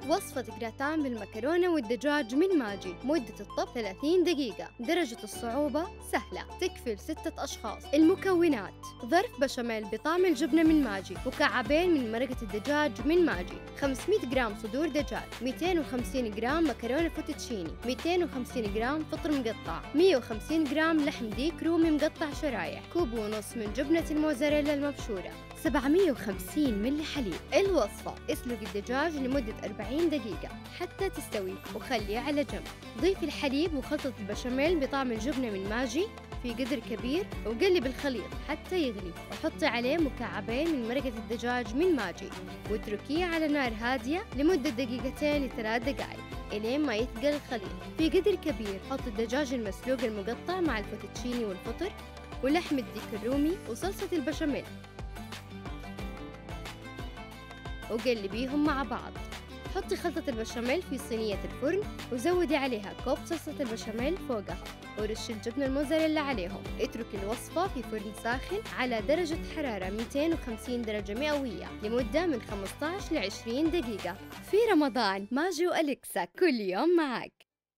وصفة جراتان بالمكرونة والدجاج من ماجي. مدة الطبخ 30 دقيقة. درجة الصعوبة سهلة، تكفي ل6 أشخاص. المكونات: ظرف بشاميل بطعم الجبنة من ماجي، مكعبين من مرقة الدجاج من ماجي، 500 جرام صدور دجاج، 250 جرام مكرونة فوتوتشيني، 250 جرام فطر مقطع، 150 جرام لحم ديك رومي مقطع شرايح، كوب ونص من جبنة الموزاريلا المبشورة، 750 ملي حليب. الوصفة: اسلق الدجاج لمدة 40 دقيقة حتى تستوي وخليه على جنب. ضيفي الحليب وخلطة البشاميل بطعم الجبنة من ماجي في قدر كبير وقلب الخليط حتى يغلي، وحطي عليه مكعبين من مرقة الدجاج من ماجي واتركيه على نار هادية لمدة 2 ل3 دقائق إلين ما يثقل الخليط. في قدر كبير حط الدجاج المسلوق المقطع مع الفوتوتشيني والفطر ولحم الديك الرومي وصلصة البشاميل وقلبيهم مع بعض. حطي خلطة البشاميل في صينية الفرن وزودي عليها كوب صلصة البشاميل فوقها ورشي الجبنة الموزاريلا عليهم. اتركي الوصفة في فرن ساخن على درجة حرارة 250 درجة مئوية لمدة من 15 ل 20 دقيقة. في رمضان ماجي وأليكسا كل يوم معك.